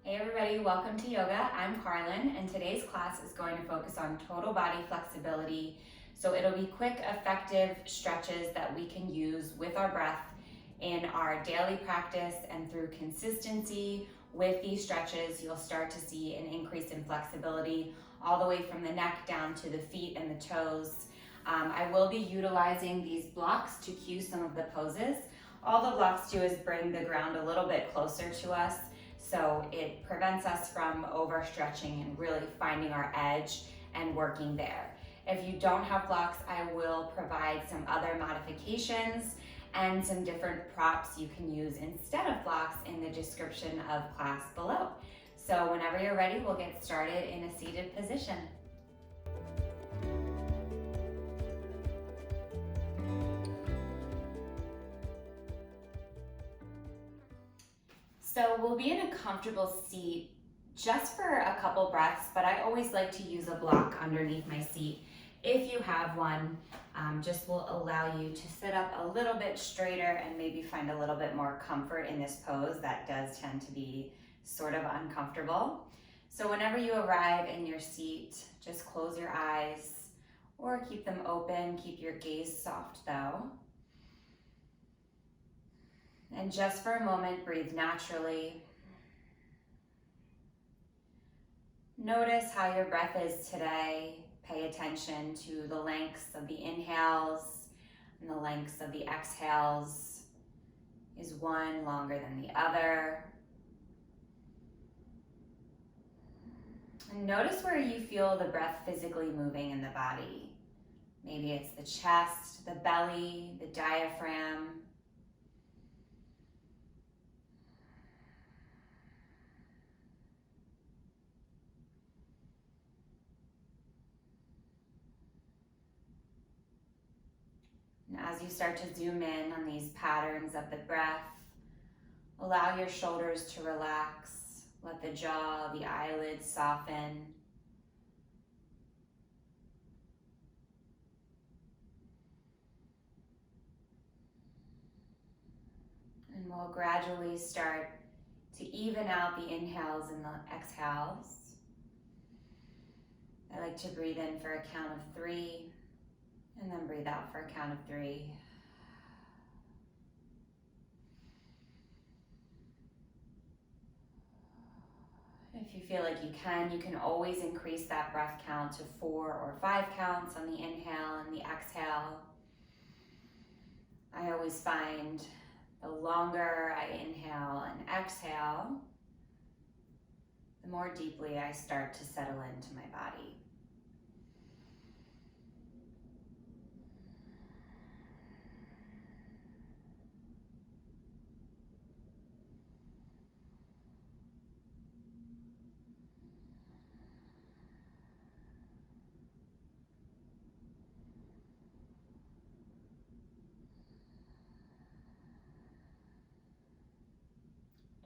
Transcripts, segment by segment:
Hey everybody, welcome to yoga. I'm Carlin, and today's class is going to focus on total body flexibility. So it'll be quick, effective stretches that we can use with our breath in our daily practice, and through consistency with these stretches, you'll start to see an increase in flexibility all the way from the neck down to the feet and the toes. I will be utilizing these blocks to cue some of the poses. All the blocks do is bring the ground a little bit closer to us, so it prevents us from overstretching and really finding our edge and working there. If you don't have blocks, I will provide some other modifications and some different props you can use instead of blocks in the description of class below. So whenever you're ready, we'll get started in a seated position. So we'll be in a comfortable seat just for a couple breaths, but I always like to use a block underneath my seat. If you have one, just will allow you to sit up a little bit straighter and maybe find a little bit more comfort in this pose that does tend to be sort of uncomfortable. So whenever you arrive in your seat, just close your eyes or keep them open. Keep your gaze soft though. And just for a moment, breathe naturally. Notice how your breath is today. Pay attention to the lengths of the inhales and the lengths of the exhales. Is one longer than the other? And notice where you feel the breath physically moving in the body. Maybe it's the chest, the belly, the diaphragm. And as you start to zoom in on these patterns of the breath, allow your shoulders to relax. Let the jaw, the eyelids soften. And we'll gradually start to even out the inhales and the exhales. I like to breathe in for a count of 3. And then breathe out for a count of 3. If you feel like you can always increase that breath count to 4 or 5 counts on the inhale and the exhale. I always find the longer I inhale and exhale, the more deeply I start to settle into my body.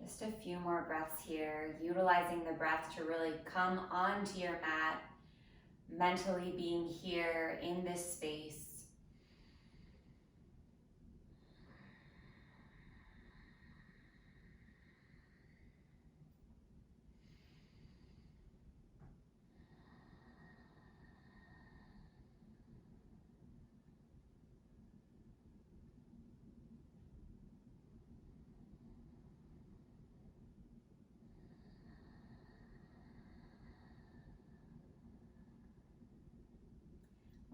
Just a few more breaths here, utilizing the breath to really come onto your mat, mentally being here in this space.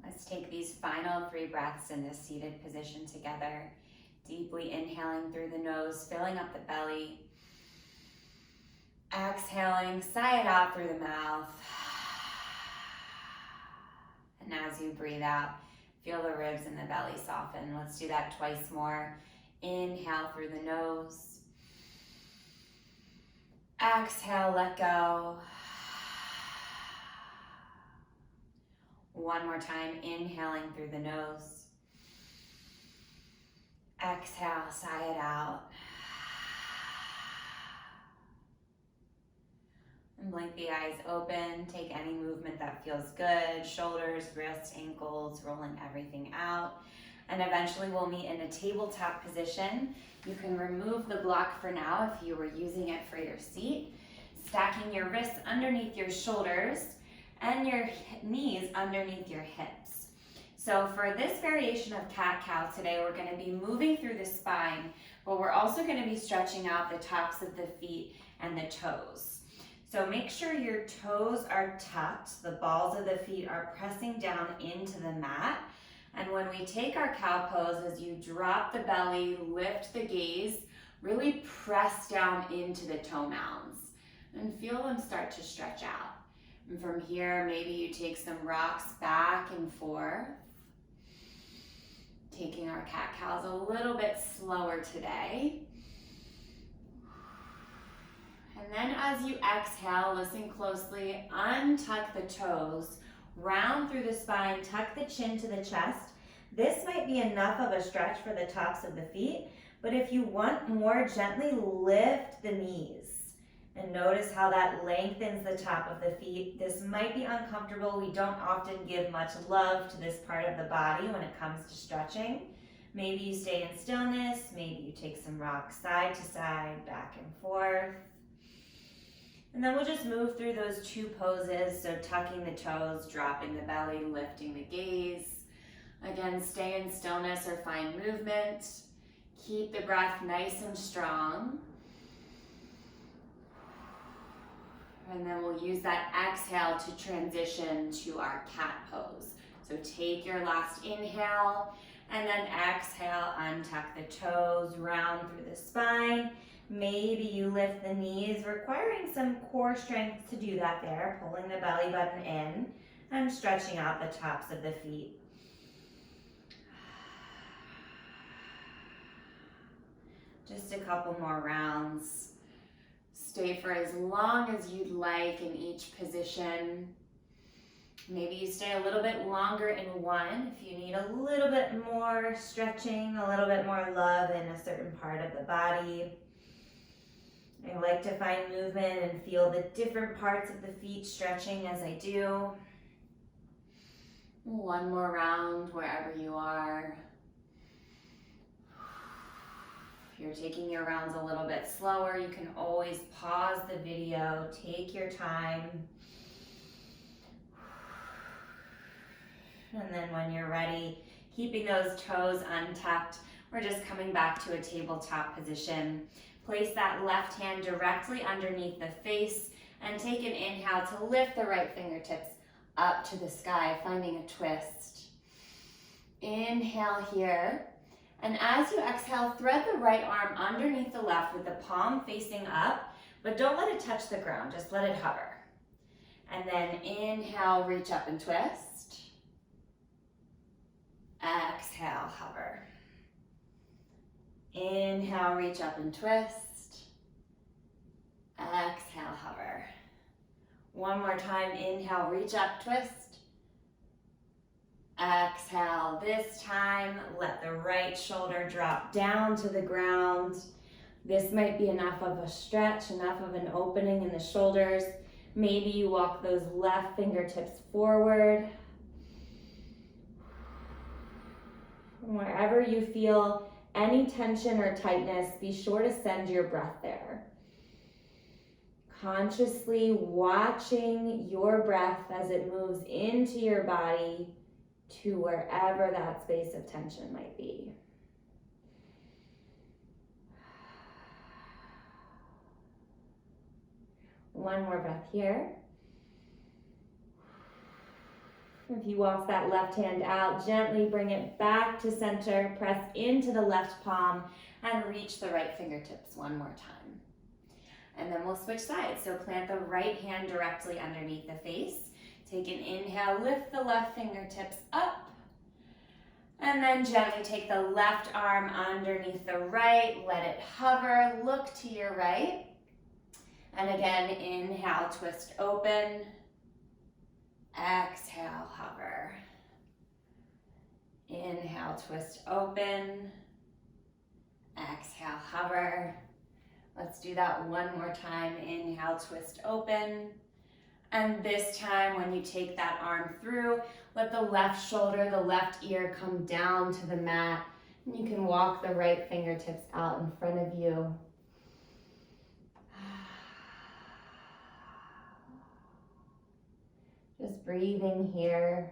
Let's take these final 3 breaths in this seated position together. Deeply inhaling through the nose, filling up the belly. Exhaling, sigh it out through the mouth. And as you breathe out, feel the ribs and the belly soften. Let's do that twice more. Inhale through the nose. Exhale, let go. One more time, inhaling through the nose. Exhale, sigh it out. And blink the eyes open. Take any movement that feels good. Shoulders, wrists, ankles, rolling everything out. And eventually we'll meet in a tabletop position. You can remove the block for now if you were using it for your seat. Stacking your wrists underneath your shoulders and your knees underneath your hips. So for this variation of cat-cow today, we're going to be moving through the spine, but we're also going to be stretching out the tops of the feet and the toes. So make sure your toes are tucked, the balls of the feet are pressing down into the mat. And when we take our cow pose, as you drop the belly, lift the gaze, really press down into the toe mounds and feel them start to stretch out. And from here, maybe you take some rocks back and forth, taking our cat-cows a little bit slower today. And then as you exhale, listen closely, untuck the toes, round through the spine, tuck the chin to the chest. This might be enough of a stretch for the tops of the feet, but if you want more, gently lift the knees. And notice how that lengthens the top of the feet. This might be uncomfortable. We don't often give much love to this part of the body when it comes to stretching. Maybe you stay in stillness. Maybe you take some rocks side to side, back and forth. And then we'll just move through those two poses. So tucking the toes, dropping the belly, lifting the gaze. Again, stay in stillness or find movement. Keep the breath nice and strong. And then we'll use that exhale to transition to our cat pose. So take your last inhale and then exhale, untuck the toes, round through the spine. Maybe you lift the knees, requiring some core strength to do that there, pulling the belly button in and stretching out the tops of the feet. Just a couple more rounds. Stay for as long as you'd like in each position. Maybe you stay a little bit longer in one if you need a little bit more stretching, a little bit more love in a certain part of the body. I like to find movement and feel the different parts of the feet stretching as I do. One more round wherever you are. If you're taking your rounds a little bit slower, you can always pause the video, take your time. And then when you're ready, keeping those toes untucked, we're just coming back to a tabletop position. Place that left hand directly underneath the face and take an inhale to lift the right fingertips up to the sky, finding a twist. Inhale here. And as you exhale, thread the right arm underneath the left with the palm facing up, but don't let it touch the ground, just let it hover. And then inhale, reach up and twist. Exhale, hover. Inhale, reach up and twist. Exhale, hover. One more time, inhale, reach up, twist. Exhale. This time, let the right shoulder drop down to the ground. This might be enough of a stretch, enough of an opening in the shoulders. Maybe you walk those left fingertips forward. Wherever you feel any tension or tightness, be sure to send your breath there. Consciously watching your breath as it moves into your body to wherever that space of tension might be. One more breath here. If you walk that left hand out, gently bring it back to center, press into the left palm, and reach the right fingertips one more time. And then we'll switch sides. So plant the right hand directly underneath the face. Take an inhale, lift the left fingertips up. And then gently take the left arm underneath the right, let it hover, look to your right. And again, inhale, twist open. Exhale, hover. Inhale, twist open. Exhale, hover. Let's do that one more time. Inhale, twist open. And this time, when you take that arm through, let the left shoulder, the left ear come down to the mat. And you can walk the right fingertips out in front of you. Just breathing here.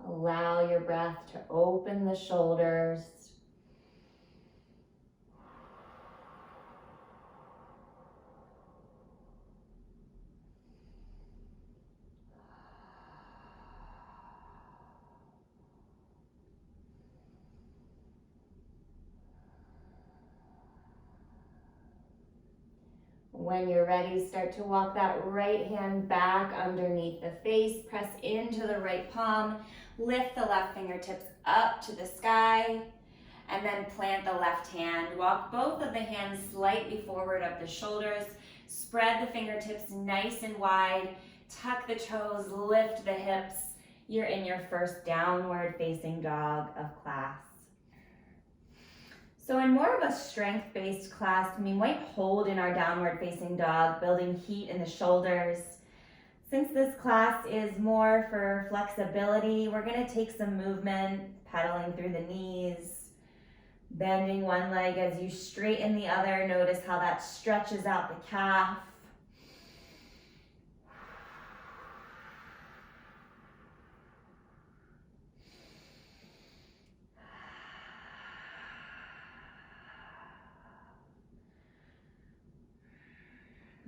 Allow your breath to open the shoulders. When you're ready, start to walk that right hand back underneath the face. Press into the right palm. Lift the left fingertips up to the sky. And then plant the left hand. Walk both of the hands slightly forward up the shoulders. Spread the fingertips nice and wide. Tuck the toes, lift the hips. You're in your first downward facing dog of class. So in more of a strength-based class, we might hold in our downward facing dog, building heat in the shoulders. Since this class is more for flexibility, we're gonna take some movement, pedaling through the knees, bending one leg as you straighten the other. Notice how that stretches out the calf.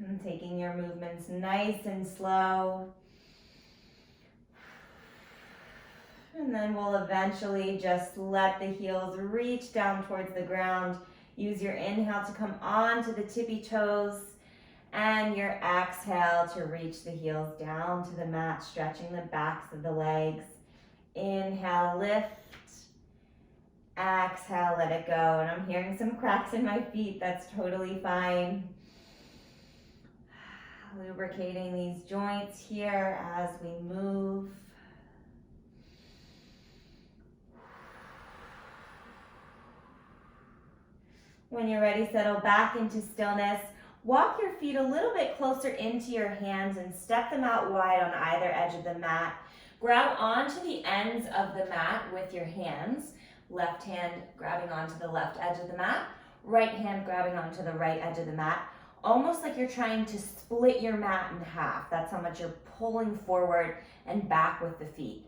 And taking your movements nice and slow. And then we'll eventually just let the heels reach down towards the ground. Use your inhale to come onto the tippy toes and your exhale to reach the heels down to the mat, stretching the backs of the legs. Inhale, lift. Exhale, let it go. And I'm hearing some cracks in my feet. That's totally fine. Lubricating these joints here as we move. When you're ready, settle back into stillness. Walk your feet a little bit closer into your hands and step them out wide on either edge of the mat. Grab onto the ends of the mat with your hands. Left hand grabbing onto the left edge of the mat. Right hand grabbing onto the right edge of the mat. Almost like you're trying to split your mat in half. That's how much you're pulling forward and back with the feet.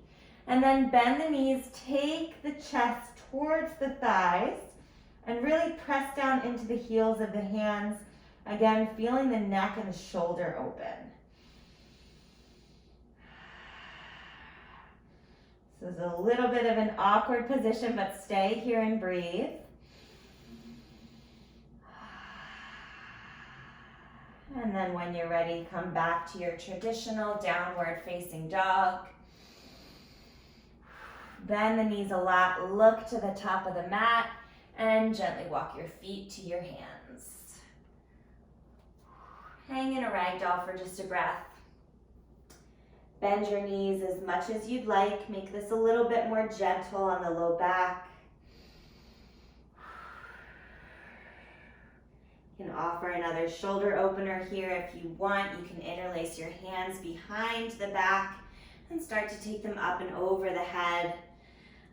And then bend the knees, take the chest towards the thighs, and really press down into the heels of the hands. Again, feeling the neck and the shoulder open. This is a little bit of an awkward position, but stay here and breathe. And then when you're ready, come back to your traditional downward facing dog. Bend the knees a lot, look to the top of the mat, and gently walk your feet to your hands. Hang in a ragdoll for just a breath. Bend your knees as much as you'd like. Make this a little bit more gentle on the low back. You can offer another shoulder opener here if you want. You can interlace your hands behind the back and start to take them up and over the head.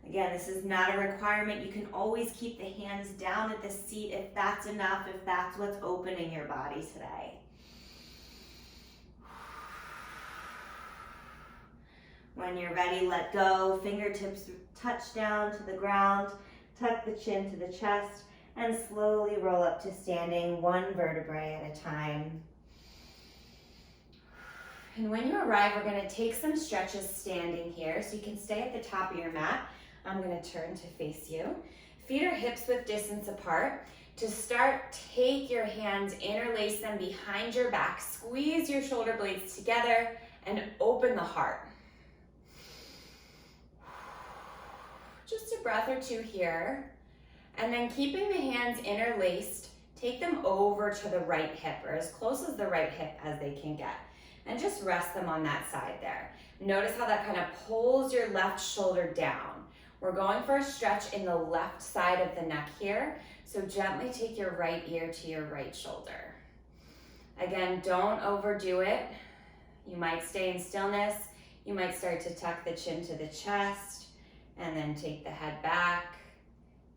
Again, this is not a requirement. You can always keep the hands down at the seat if that's enough, if that's what's opening your body today. When you're ready, let go. Fingertips touch down to the ground. Tuck the chin to the chest and slowly roll up to standing, one vertebrae at a time. And when you arrive, we're going to take some stretches standing here, so you can stay at the top of your mat. I'm going to turn to face you. Feet are hips width distance apart. To start, take your hands, interlace them behind your back, squeeze your shoulder blades together, and open the heart. Just a breath or two here. And then keeping the hands interlaced, take them over to the right hip, or as close as the right hip as they can get. And just rest them on that side there. Notice how that kind of pulls your left shoulder down. We're going for a stretch in the left side of the neck here. So gently take your right ear to your right shoulder. Again, don't overdo it. You might stay in stillness. You might start to tuck the chin to the chest and then take the head back.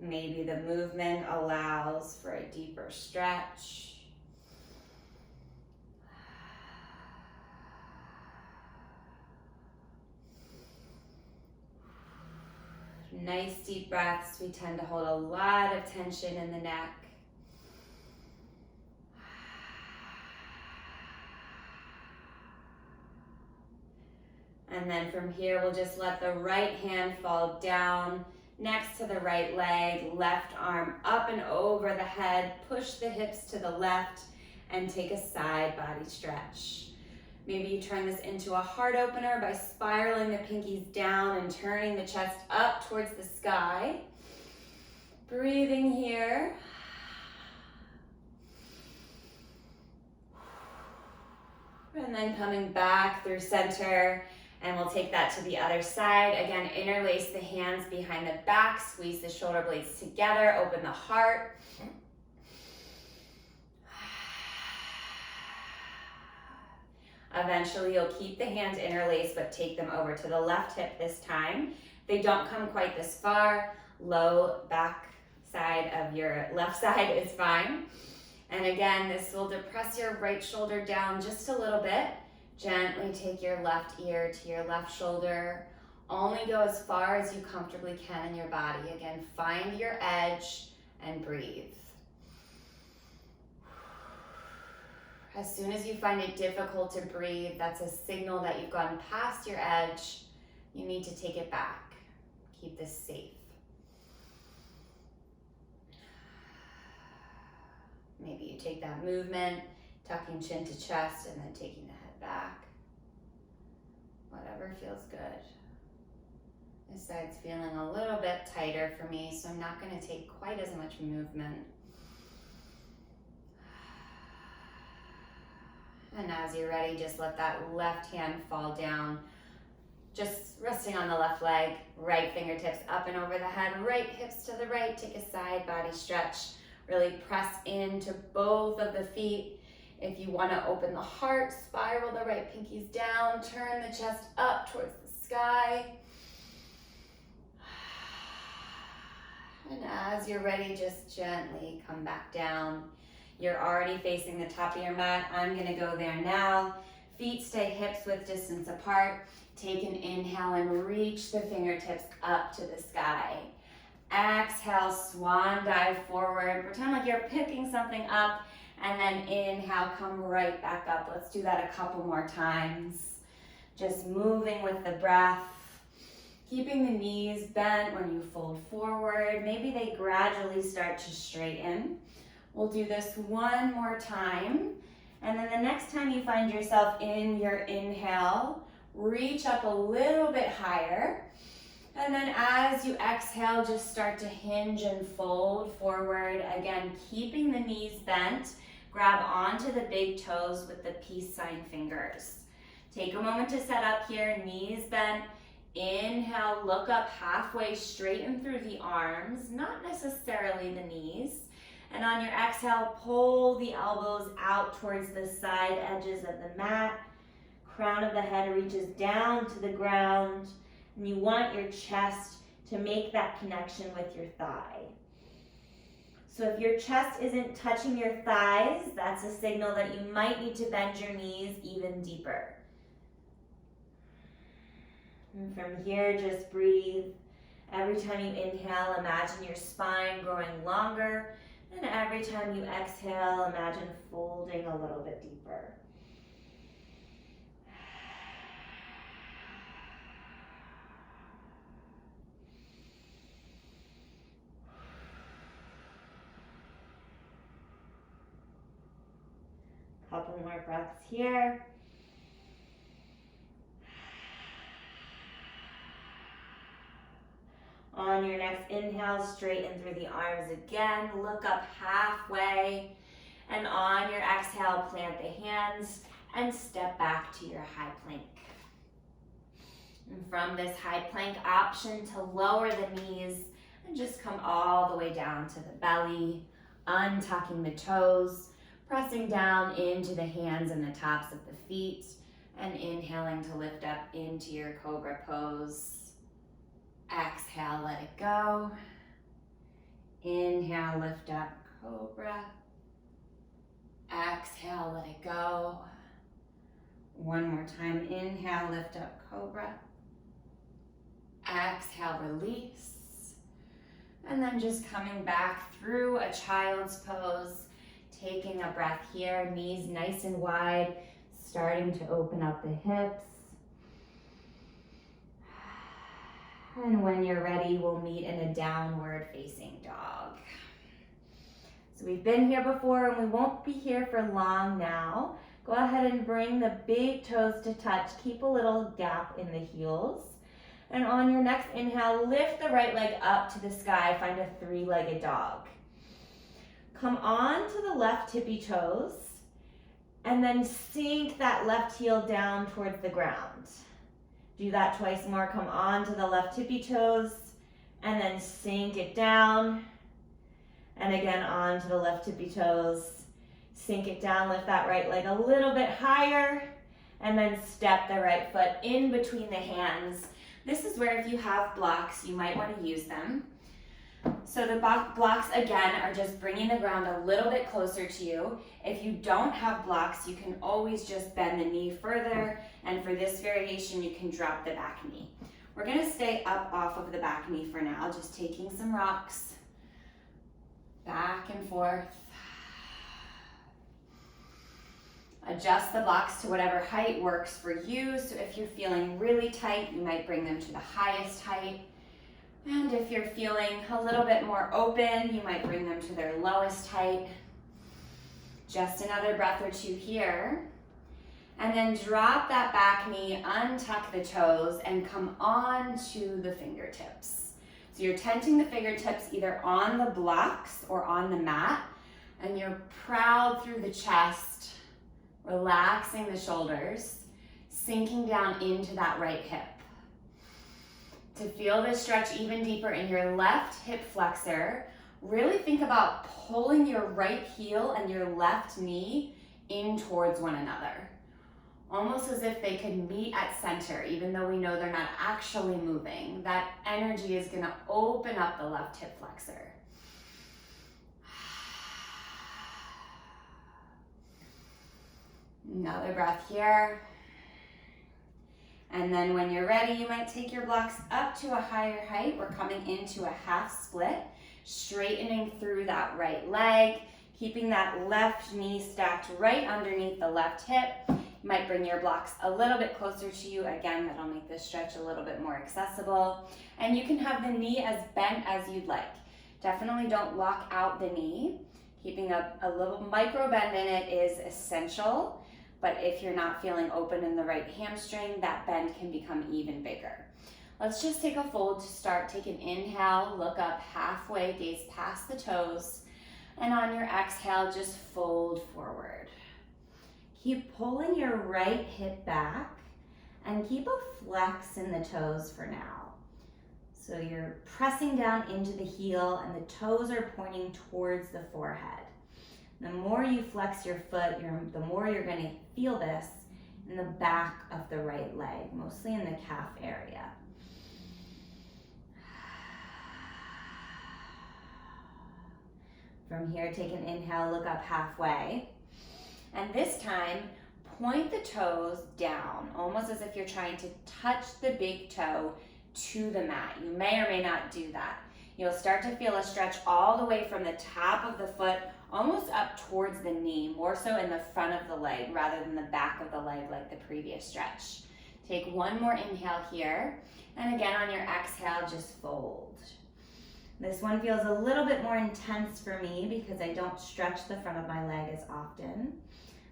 Maybe the movement allows for a deeper stretch. Nice deep breaths. We tend to hold a lot of tension in the neck. And then from here, we'll just let the right hand fall down next to the right leg, left arm up and over the head, push the hips to the left, and take a side body stretch. Maybe you turn this into a heart opener by spiraling the pinkies down and turning the chest up towards the sky. Breathing here. And then coming back through center, and we'll take that to the other side. Again, interlace the hands behind the back, squeeze the shoulder blades together, open the heart. Eventually, you'll keep the hands interlaced, but take them over to the left hip this time. They don't come quite this far. Low back side of your left side is fine. And again, this will depress your right shoulder down just a little bit. Gently take your left ear to your left shoulder. Only go as far as you comfortably can in your body. Again, find your edge and breathe. As soon as you find it difficult to breathe, that's a signal that you've gone past your edge. You need to take it back. Keep this safe. Maybe you take that movement, tucking chin to chest, and then taking the head back. Whatever feels good. This side's feeling a little bit tighter for me, so I'm not going to take quite as much movement. And as you're ready, just let that left hand fall down. Just resting on the left leg, right fingertips up and over the head, right hips to the right. Take a side body stretch. Really press into both of the feet. If you want to open the heart, spiral the right pinkies down, turn the chest up towards the sky. And as you're ready, just gently come back down. You're already facing the top of your mat. I'm going to go there now. Feet stay hips width distance apart. Take an inhale and reach the fingertips up to the sky. Exhale, swan dive forward. Pretend like you're picking something up, and then inhale, come right back up. Let's do that a couple more times. Just moving with the breath. Keeping the knees bent when you fold forward. Maybe they gradually start to straighten. We'll do this one more time. And then the next time you find yourself in your inhale, reach up a little bit higher. And then as you exhale, just start to hinge and fold forward. Again, keeping the knees bent. Grab onto the big toes with the peace sign fingers. Take a moment to set up here, knees bent. Inhale, look up halfway, straighten through the arms, not necessarily the knees. And on your exhale, pull the elbows out towards the side edges of the mat. Crown of the head reaches down to the ground. And you want your chest to make that connection with your thigh. So if your chest isn't touching your thighs, that's a signal that you might need to bend your knees even deeper. And from here, just breathe. Every time you inhale, imagine your spine growing longer. And every time you exhale, imagine folding a little bit deeper. Couple more breaths here. On your next inhale, straighten through the arms again. Look up halfway. And on your exhale, plant the hands and step back to your high plank. And from this high plank option to lower the knees and just come all the way down to the belly, untucking the toes, pressing down into the hands and the tops of the feet, and inhaling to lift up into your cobra pose. Exhale, let it go. Inhale, lift up, cobra. Exhale, let it go. One more time, inhale, lift up, cobra. Exhale, release. And then just coming back through a child's pose, taking a breath here, knees nice and wide, starting to open up the hips. And when you're ready, we'll meet in a downward facing dog. So we've been here before and we won't be here for long now. Go ahead and bring the big toes to touch. Keep a little gap in the heels. And on your next inhale, lift the right leg up to the sky. Find a three-legged dog. Come on to the left tippy toes and then sink that left heel down towards the ground. Do that twice more. Come on to the left tippy toes and then sink it down. And again, on to the left tippy toes. Sink it down, lift that right leg a little bit higher, and then step the right foot in between the hands. This is where if you have blocks, you might want to use them. So the blocks, again, are just bringing the ground a little bit closer to you. If you don't have blocks, you can always just bend the knee further, and for this variation, you can drop the back knee. We're going to stay up off of the back knee for now, just taking some rocks, back and forth. Adjust the blocks to whatever height works for you. So if you're feeling really tight, you might bring them to the highest height. And if you're feeling a little bit more open, you might bring them to their lowest height. Just another breath or two here. And then drop that back knee, untuck the toes, and come on to the fingertips. So you're tenting the fingertips either on the blocks or on the mat, and you're proud through the chest, relaxing the shoulders, sinking down into that right hip. To feel this stretch even deeper in your left hip flexor, really think about pulling your right heel and your left knee in towards one another. Almost as if they could meet at center, even though we know they're not actually moving. That energy is going to open up the left hip flexor. Another breath here. And then when you're ready, you might take your blocks up to a higher height. We're coming into a half split, straightening through that right leg, keeping that left knee stacked right underneath the left hip. You might bring your blocks a little bit closer to you. Again, that'll make this stretch a little bit more accessible. And you can have the knee as bent as you'd like. Definitely don't lock out the knee. Keeping a little micro bend in it is essential. But if you're not feeling open in the right hamstring, that bend can become even bigger. Let's just take a fold to start. Take an inhale, look up halfway, gaze past the toes. And on your exhale, just fold forward. Keep pulling your right hip back and keep a flex in the toes for now. So you're pressing down into the heel and the toes are pointing towards the forehead. The more you flex your foot, the more you're going to feel this in the back of the right leg, mostly in the calf area. From here, take an inhale, look up halfway. And this time, point the toes down, almost as if you're trying to touch the big toe to the mat. You may or may not do that. You'll start to feel a stretch all the way from the top of the foot almost up towards the knee, more so in the front of the leg rather than the back of the leg like the previous stretch. Take one more inhale here, and again on your exhale, just fold. This one feels a little bit more intense for me because I don't stretch the front of my leg as often.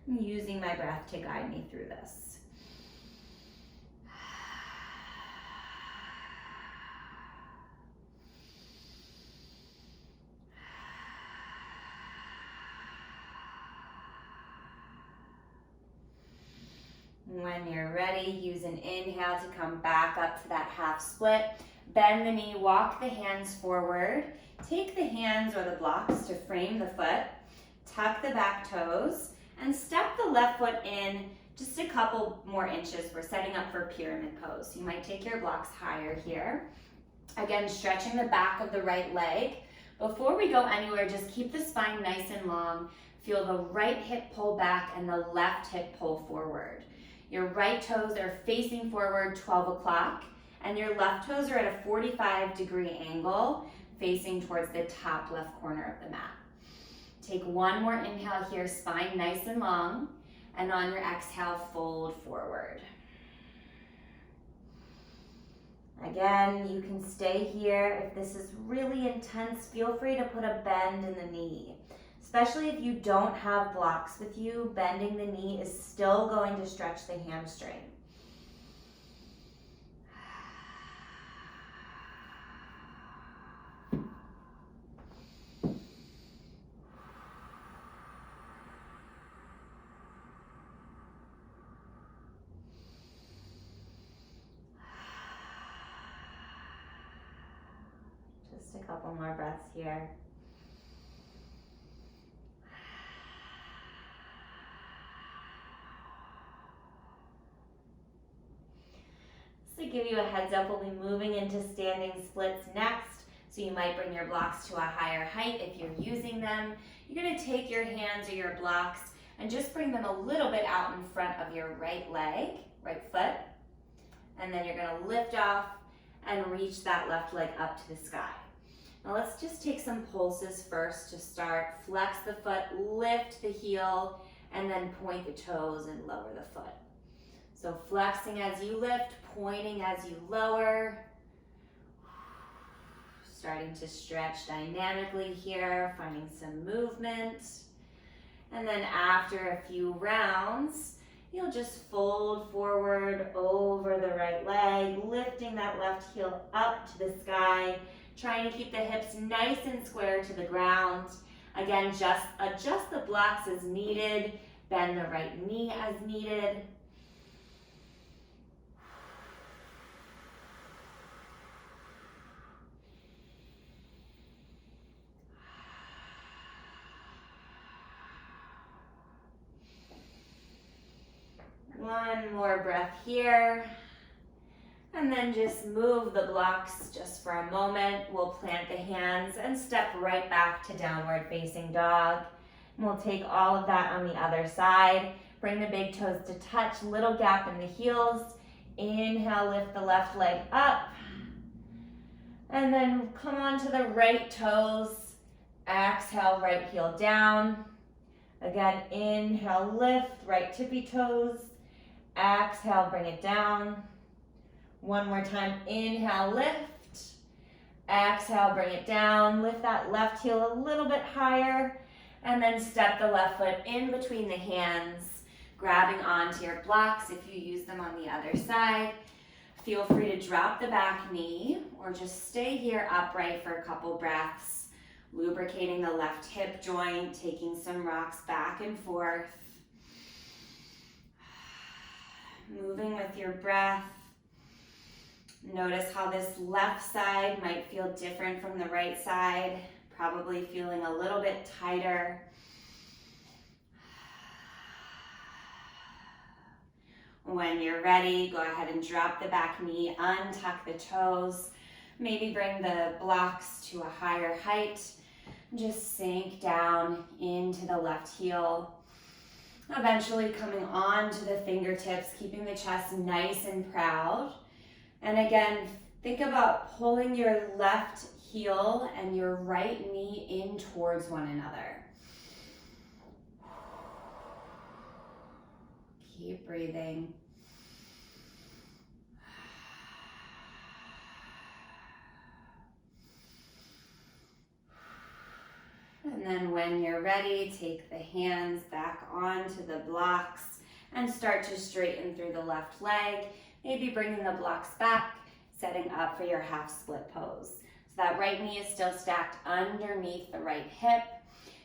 I'm using my breath to guide me through this. When you're ready, use an inhale to come back up to that half split. Bend the knee, walk the hands forward. Take the hands or the blocks to frame the foot. Tuck the back toes and step the left foot in just a couple more inches. We're setting up for pyramid pose. You might take your blocks higher here. Again, stretching the back of the right leg. Before we go anywhere, just keep the spine nice and long. Feel the right hip pull back and the left hip pull forward. Your right toes are facing forward 12 o'clock and your left toes are at a 45-degree angle, facing towards the top left corner of the mat. Take one more inhale here, spine nice and long, and on your exhale, fold forward. Again, you can stay here. If this is really intense, feel free to put a bend in the knee. Especially if you don't have blocks with you, bending the knee is still going to stretch the hamstring. Just a couple more breaths here. To give you a heads up, we'll be moving into standing splits next. So you might bring your blocks to a higher height if you're using them. You're going to take your hands or your blocks and just bring them a little bit out in front of your right leg, right foot. And then you're going to lift off and reach that left leg up to the sky. Now let's just take some pulses first to start. Flex the foot, lift the heel, and then point the toes and lower the foot. So flexing as you lift, pointing as you lower. Starting to stretch dynamically here, finding some movement. And then after a few rounds, you'll just fold forward over the right leg, lifting that left heel up to the sky, trying to keep the hips nice and square to the ground. Again, just adjust the blocks as needed, bend the right knee as needed. One more breath here. And then just move the blocks just for a moment. We'll plant the hands and step right back to downward facing dog. And we'll take all of that on the other side. Bring the big toes to touch, little gap in the heels. Inhale, lift the left leg up. And then come onto the right toes. Exhale, right heel down. Again, inhale, lift, right tippy toes. Exhale, bring it down. One more time, inhale, lift. Exhale, bring it down. Lift that left heel a little bit higher. And then step the left foot in between the hands, grabbing onto your blocks if you use them on the other side. Feel free to drop the back knee or just stay here upright for a couple breaths, lubricating the left hip joint, taking some rocks back and forth. Moving with your breath. Notice how this left side might feel different from the right side, probably feeling a little bit tighter. When you're ready, go ahead and drop the back knee, untuck the toes, maybe bring the blocks to a higher height. Just sink down into the left heel. Eventually coming on to the fingertips, keeping the chest nice and proud. And again, think about pulling your left heel and your right knee in towards one another. Keep breathing. And then when you're ready, take the hands back onto the blocks and start to straighten through the left leg. Maybe bringing the blocks back, setting up for your half split pose. So that right knee is still stacked underneath the right hip.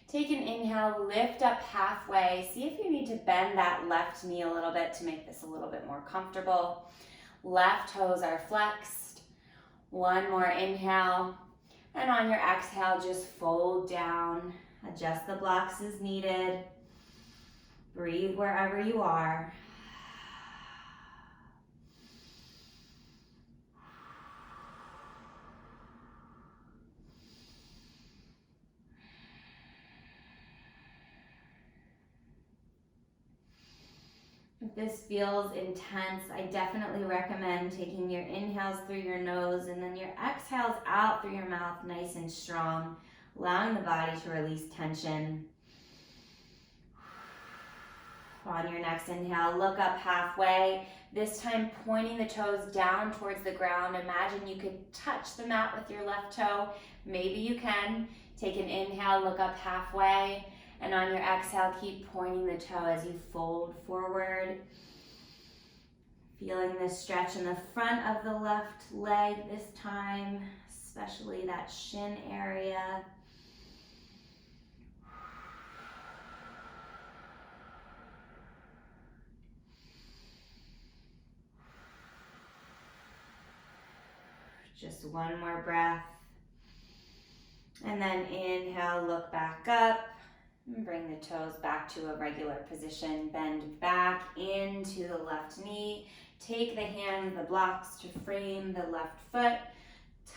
Take an inhale, lift up halfway. See if you need to bend that left knee a little bit to make this a little bit more comfortable. Left toes are flexed. One more inhale. And on your exhale, just fold down. Adjust the blocks as needed. Breathe wherever you are. If this feels intense, I definitely recommend taking your inhales through your nose and then your exhales out through your mouth, nice and strong, allowing the body to release tension. On your next inhale, look up halfway, this time pointing the toes down towards the ground. Imagine you could touch the mat with your left toe. Maybe you can. Take an inhale, look up halfway, and on your exhale, keep pointing the toe as you fold forward. Feeling this stretch in the front of the left leg this time, especially that shin area. Just one more breath. And then inhale, look back up. And bring the toes back to a regular position. Bend back into the left knee. Take the hand, the blocks to frame the left foot.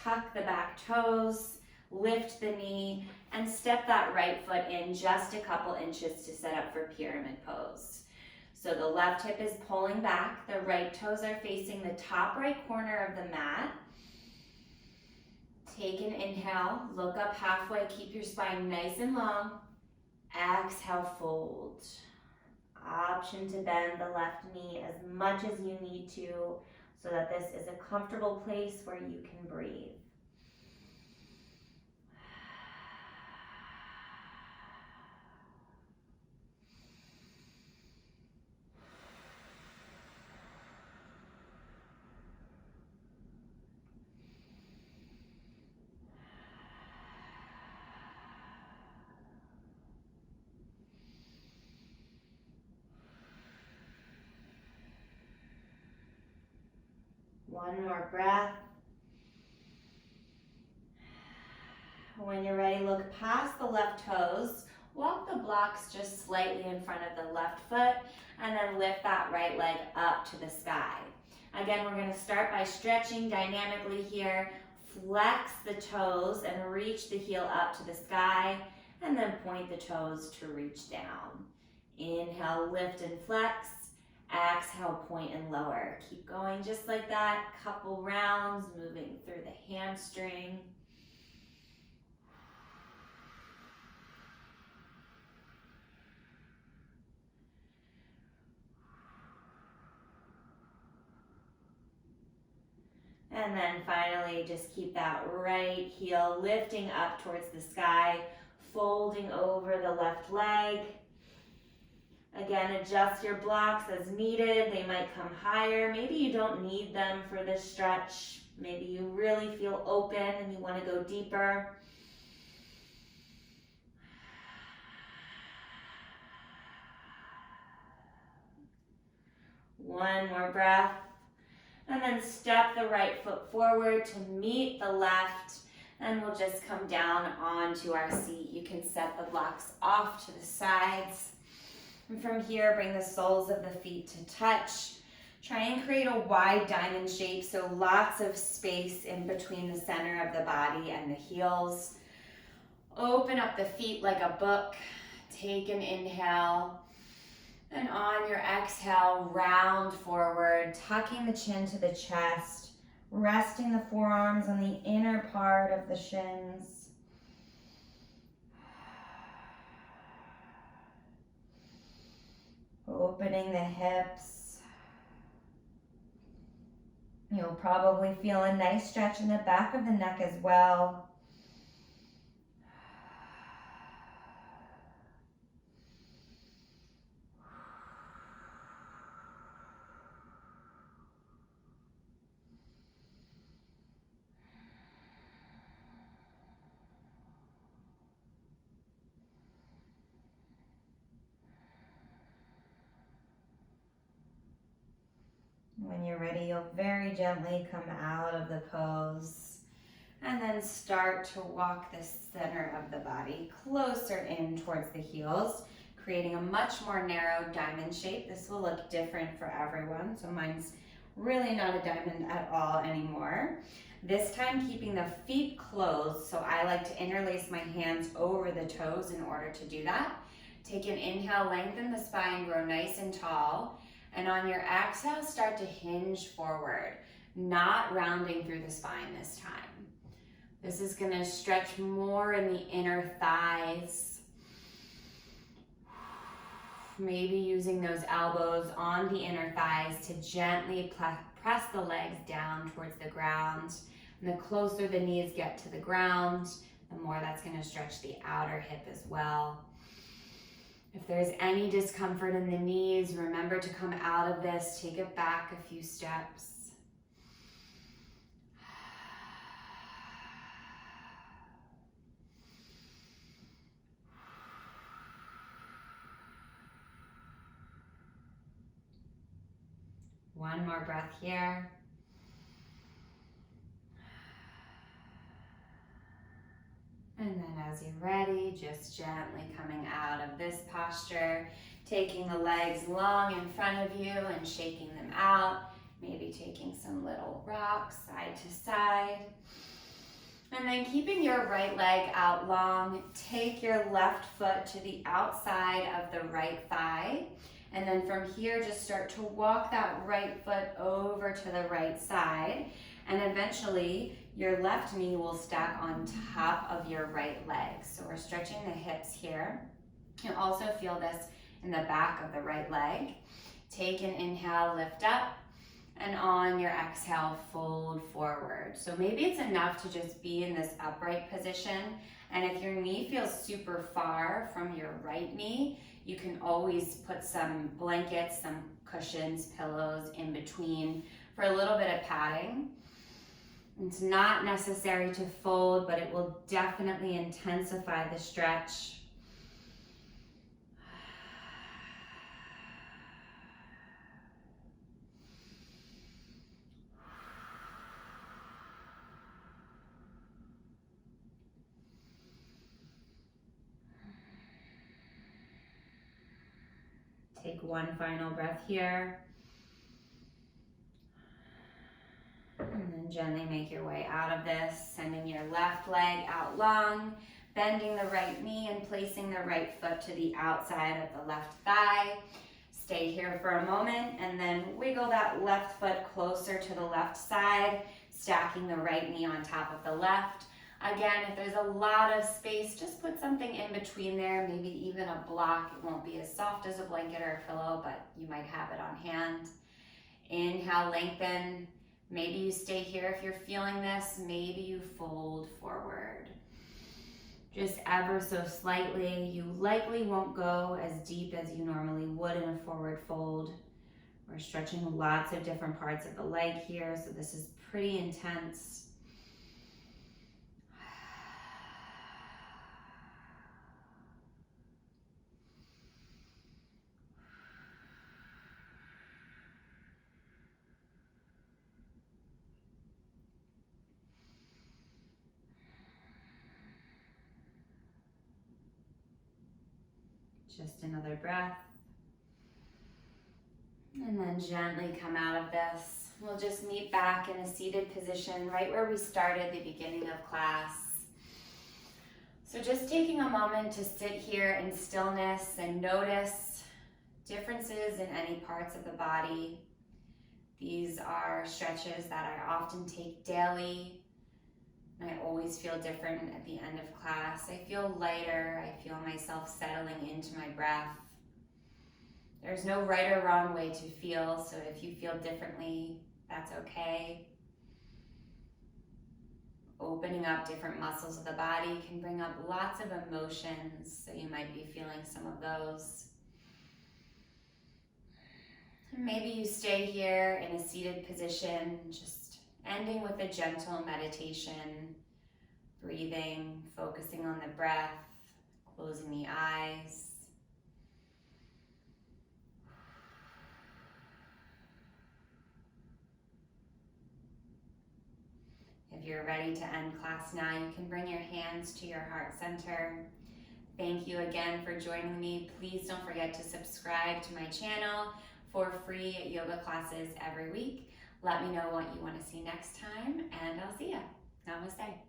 Tuck the back toes. Lift the knee. And step that right foot in just a couple inches to set up for pyramid pose. So the left hip is pulling back. The right toes are facing the top right corner of the mat. Take an inhale, look up halfway, keep your spine nice and long. Exhale, fold. Option to bend the left knee as much as you need to so that this is a comfortable place where you can breathe. One more breath. When you're ready, look past the left toes. Walk the blocks just slightly in front of the left foot and then lift that right leg up to the sky. Again, we're going to start by stretching dynamically here. Flex the toes and reach the heel up to the sky and then point the toes to reach down. Inhale, lift and flex. Exhale, point and lower. Keep going just like that. Couple rounds, moving through the hamstring. And then finally, just keep that right heel lifting up towards the sky, folding over the left leg. Again, adjust your blocks as needed. They might come higher. Maybe you don't need them for this stretch. Maybe you really feel open and you want to go deeper. One more breath. And then step the right foot forward to meet the left. And we'll just come down onto our seat. You can set the blocks off to the sides. And from here, bring the soles of the feet to touch. Try and create a wide diamond shape, so lots of space in between the center of the body and the heels. Open up the feet like a book. Take an inhale. And on your exhale, round forward, tucking the chin to the chest, resting the forearms on the inner part of the shins. Opening the hips. You'll probably feel a nice stretch in the back of the neck as well. When you're ready, you'll very gently come out of the pose and then start to walk the center of the body closer in towards the heels, creating a much more narrow diamond shape. This will look different for everyone, so mine's really not a diamond at all anymore. This time keeping the feet closed, so I like to interlace my hands over the toes in order to do that. Take an inhale, lengthen the spine, grow nice and tall. And on your exhale, start to hinge forward, not rounding through the spine this time. This is gonna stretch more in the inner thighs. Maybe using those elbows on the inner thighs to gently press the legs down towards the ground. And the closer the knees get to the ground, the more that's gonna stretch the outer hip as well. If there's any discomfort in the knees, remember to come out of this, take it back a few steps. One more breath here. And then as you're ready, just gently coming out of this posture, taking the legs long in front of you and shaking them out, maybe taking some little rocks side to side. And then keeping your right leg out long, take your left foot to the outside of the right thigh. And then from here, just start to walk that right foot over to the right side. And eventually, your left knee will stack on top of your right leg. So we're stretching the hips here. You also feel this in the back of the right leg. Take an inhale, lift up. And on your exhale, fold forward. So maybe it's enough to just be in this upright position. And if your knee feels super far from your right knee, you can always put some blankets, some cushions, pillows in between for a little bit of padding. It's not necessary to fold, but it will definitely intensify the stretch. Take one final breath here. And then gently make your way out of this, sending your left leg out long, bending the right knee and placing the right foot to the outside of the left thigh. Stay here for a moment and then wiggle that left foot closer to the left side, stacking the right knee on top of the left. Again, if there's a lot of space, just put something in between there, maybe even a block. It won't be as soft as a blanket or a pillow, but you might have it on hand. Inhale, lengthen. Maybe you stay here if you're feeling this. Maybe you fold forward. Just ever so slightly. You likely won't go as deep as you normally would in a forward fold. We're stretching lots of different parts of the leg here, so this is pretty intense. Just another breath. And then gently come out of this. We'll just meet back in a seated position right where we started the beginning of class. So just taking a moment to sit here in stillness and notice differences in any parts of the body. These are stretches that I often take daily. And I always feel different at the end of class. I feel lighter. I feel myself settling into my breath. There's no right or wrong way to feel, so if you feel differently, that's okay. Opening up different muscles of the body can bring up lots of emotions, so you might be feeling some of those. And maybe you stay here in a seated position, just ending with a gentle meditation, breathing, focusing on the breath, closing the eyes. If you're ready to end class now, you can bring your hands to your heart center. Thank you again for joining me. Please don't forget to subscribe to my channel for free yoga classes every week. Let me know what you want to see next time, and I'll see ya. Namaste.